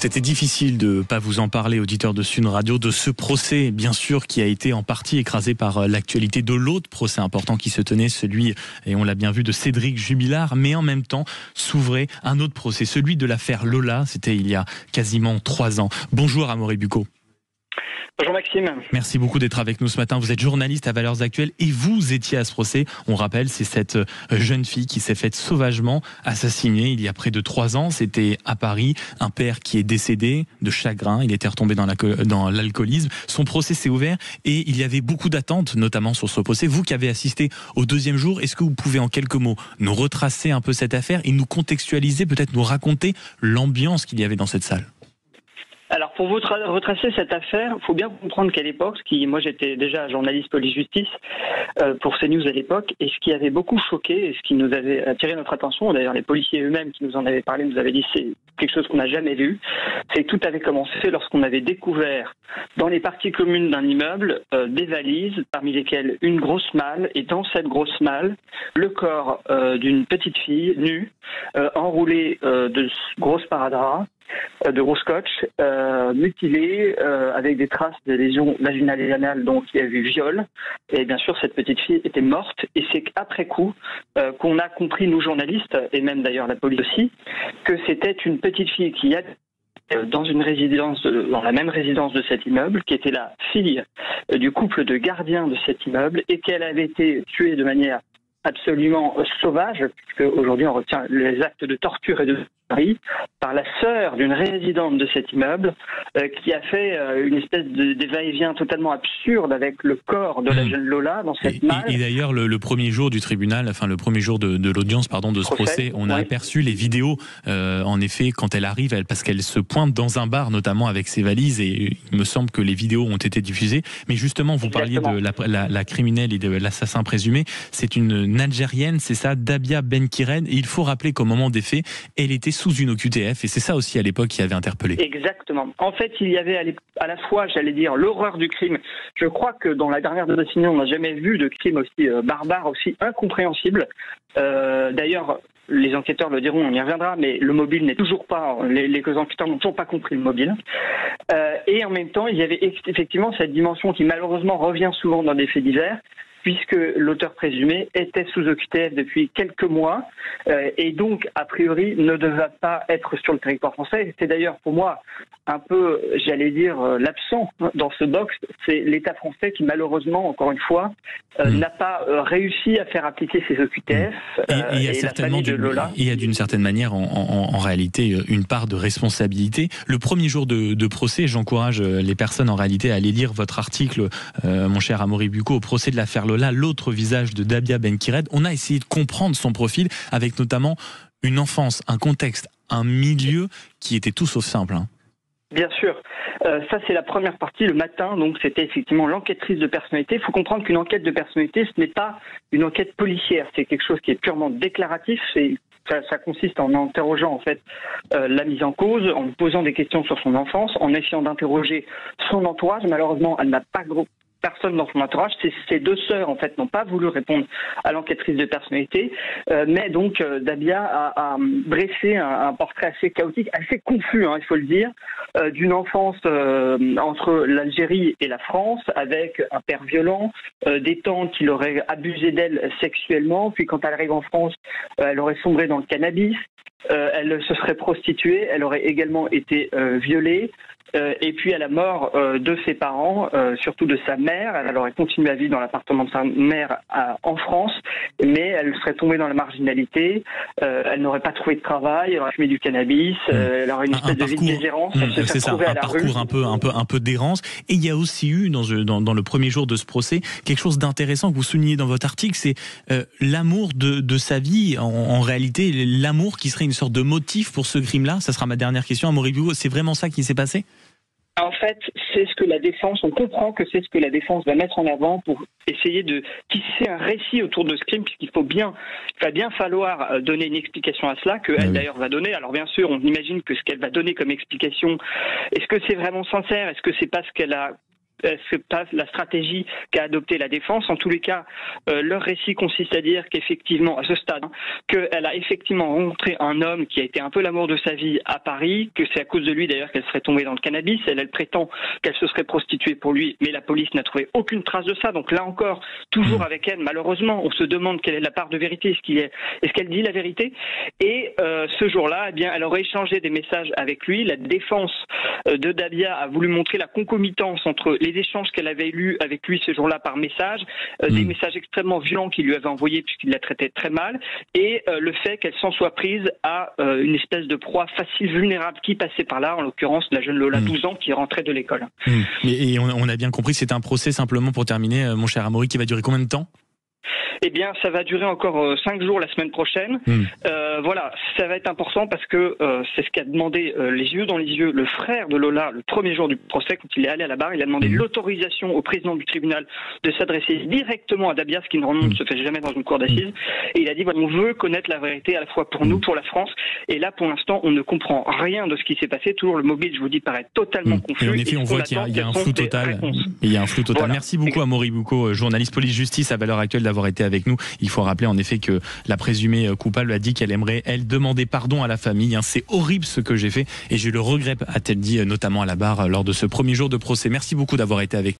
C'était difficile de ne pas vous en parler, auditeur de Sud Radio, de ce procès, bien sûr, qui a été en partie écrasé par l'actualité de l'autre procès important qui se tenait, celui, et on l'a bien vu, de Cédric Jubilard, mais en même temps s'ouvrait un autre procès, celui de l'affaire Lola, c'était il y a quasiment 3 ans. Bonjour Amaury Bucco. Bonjour Maxime. Merci beaucoup d'être avec nous ce matin. Vous êtes journaliste à Valeurs Actuelles et vous étiez à ce procès. On rappelle, c'est cette jeune fille qui s'est faite sauvagement assassiner il y a près de 3 ans. C'était à Paris. Un père qui est décédé de chagrin. Il était retombé dans l'alcoolisme. Son procès s'est ouvert et il y avait beaucoup d'attentes, notamment sur ce procès. Vous qui avez assisté au 2e jour, est-ce que vous pouvez en quelques mots nous retracer un peu cette affaire et nous contextualiser, peut-être nous raconter l'ambiance qu'il y avait dans cette salle ? Alors pour vous retracer cette affaire, il faut bien comprendre qu'à l'époque, moi j'étais déjà journaliste police-justice pour CNews à l'époque, et ce qui avait beaucoup choqué et ce qui nous avait attiré notre attention, d'ailleurs les policiers eux-mêmes qui nous en avaient parlé nous avaient dit c'est quelque chose qu'on n'a jamais vu, c'est que tout avait commencé lorsqu'on avait découvert dans les parties communes d'un immeuble des valises, parmi lesquelles une grosse malle, et dans cette grosse malle, le corps d'une petite fille nue, enroulée de gros sparadrap, de gros scotch, mutilé, avec des traces de lésions vaginales et anales, donc il y a eu viol. Et bien sûr, cette petite fille était morte. Et c'est qu'après coup qu'on a compris, nous journalistes, et même d'ailleurs la police aussi, que c'était une petite fille qui a dans la même résidence de cet immeuble, qui était la fille du couple de gardiens de cet immeuble, et qu'elle avait été tuée de manière absolument sauvage, puisque aujourd'hui on retient les actes de torture et de par la sœur d'une résidente de cet immeuble qui a fait une espèce de va-et-vient totalement absurde avec le corps de la jeune Lola dans cette malle. Et d'ailleurs, le premier jour du tribunal, enfin le premier jour de l'audience, de ce procès, on a aperçu les vidéos, en effet, quand elle arrive, parce qu'elle se pointe dans un bar, notamment avec ses valises, et il me semble que les vidéos ont été diffusées. Mais justement, vous parliez de la criminelle et de l'assassin présumé. C'est une Algérienne, c'est ça, Dabia Benkiren. Et il faut rappeler qu'au moment des faits, elle était sous une OQTF, et c'est ça aussi à l'époque qui avait interpellé. Exactement. En fait, il y avait à la fois, j'allais dire, l'horreur du crime. Je crois que dans la dernière décennie, on n'a jamais vu de crime aussi barbare, aussi incompréhensible. D'ailleurs, les enquêteurs le diront, on y reviendra, mais le mobile n'est toujours pas, les enquêteurs n'ont toujours pas compris le mobile. Et en même temps, il y avait effectivement cette dimension qui malheureusement revient souvent dans des faits divers, puisque l'auteur présumé était sous OQTF depuis quelques mois et donc, a priori, ne devait pas être sur le territoire français. C'est d'ailleurs pour moi un peu, j'allais dire, l'absent dans ce box, c'est l'État français qui malheureusement, encore une fois, n'a pas réussi à faire appliquer ses OQTF et la famille de Lola. Il y a d'une certaine manière, en réalité, une part de responsabilité. Le premier jour de procès, j'encourage les personnes en réalité à aller lire votre article, mon cher Amaury Bucco, au procès de l'affaire Lola, l'autre visage de Dabia Benkiren. On a essayé de comprendre son profil avec notamment une enfance, un contexte, un milieu qui était tout sauf simple. Bien sûr. Ça, c'est la première partie, le matin. Donc, c'était effectivement l'enquêtrice de personnalité. Il faut comprendre qu'une enquête de personnalité, ce n'est pas une enquête policière. C'est quelque chose qui est purement déclaratif. Ça consiste en interrogeant en fait la mise en cause, en posant des questions sur son enfance, en essayant d'interroger son entourage. Malheureusement, elle n'a pas personne dans son entourage. Ces 2 sœurs, en fait, n'ont pas voulu répondre à l'enquêtrice de personnalité. Mais donc, Dabia a dressé un portrait assez chaotique, assez confus, il faut le dire, d'une enfance entre l'Algérie et la France, avec un père violent, des tantes qui l'auraient abusé d'elle sexuellement, puis quand elle arrive en France, elle aurait sombré dans le cannabis, elle se serait prostituée, elle aurait également été violée. Et puis à la mort de ses parents, surtout de sa mère, elle aurait continué à vivre dans l'appartement de sa mère en France, mais elle serait tombée dans la marginalité, elle n'aurait pas trouvé de travail, elle aurait fumé du cannabis, elle aurait une espèce de vie de désérance, elle se serait retrouvée à la rue. Un parcours un peu d'errance. Et il y a aussi eu, dans le premier jour de ce procès, quelque chose d'intéressant que vous soulignez dans votre article, c'est l'amour de sa vie, en réalité, l'amour qui serait une sorte de motif pour ce crime-là. Ça sera ma dernière question, Amaury Bucco. C'est vraiment ça qui s'est passé ? En fait, c'est ce que la défense, on comprend que c'est ce que la défense va mettre en avant pour essayer de tisser un récit autour de ce crime, puisqu'il va bien falloir donner une explication à cela, qu'elle d'ailleurs va donner. Alors bien sûr, on imagine que ce qu'elle va donner comme explication, est-ce que c'est vraiment sincère? Est-ce que c'est parce qu'elle a c'est pas la stratégie qu'a adoptée la défense. En tous les cas, leur récit consiste à dire qu'effectivement, à ce stade, qu'elle a effectivement rencontré un homme qui a été un peu l'amour de sa vie à Paris, que c'est à cause de lui d'ailleurs qu'elle serait tombée dans le cannabis. Elle prétend qu'elle se serait prostituée pour lui, mais la police n'a trouvé aucune trace de ça. Donc là encore, toujours avec elle, malheureusement, on se demande quelle est la part de vérité. Est-ce qu'elle dit la vérité? Et ce jour-là, eh bien, elle aurait échangé des messages avec lui. La défense de Dabia a voulu montrer la concomitance entre les échanges qu'elle avait eus avec lui ce jour-là par message, des messages extrêmement violents qu'il lui avait envoyés puisqu'il la traitait très mal, et le fait qu'elle s'en soit prise à une espèce de proie facile, vulnérable qui passait par là, en l'occurrence la jeune Lola, 12 ans, qui rentrait de l'école. Et on a bien compris, c'est un procès, simplement pour terminer, mon cher Amaury, qui va durer combien de temps? Eh bien, ça va durer encore 5 jours la semaine prochaine. Voilà, ça va être important parce que c'est ce qu'a demandé les yeux dans les yeux le frère de Lola le premier jour du procès quand il est allé à la barre. Il a demandé l'autorisation au président du tribunal de s'adresser directement à Dabia, ce qui normalement ne se fait jamais dans une cour d'assises. Et il a dit voilà, on veut connaître la vérité à la fois pour nous, pour la France. Et là, pour l'instant, on ne comprend rien de ce qui s'est passé. Toujours le mobile, je vous dis, paraît totalement confus. Et en effet, on voit qu'il y a un flou total. Il y a un flou total. Voilà. Merci beaucoup, Amaury Bucco, journaliste police-justice à Valeurs Actuelles, d'avoir été avec nous. Il faut rappeler en effet que la présumée coupable a dit qu'elle aimerait, elle, demander pardon à la famille. C'est horrible ce que j'ai fait et je le regrette, a-t-elle dit notamment à la barre lors de ce premier jour de procès. Merci beaucoup d'avoir été avec nous.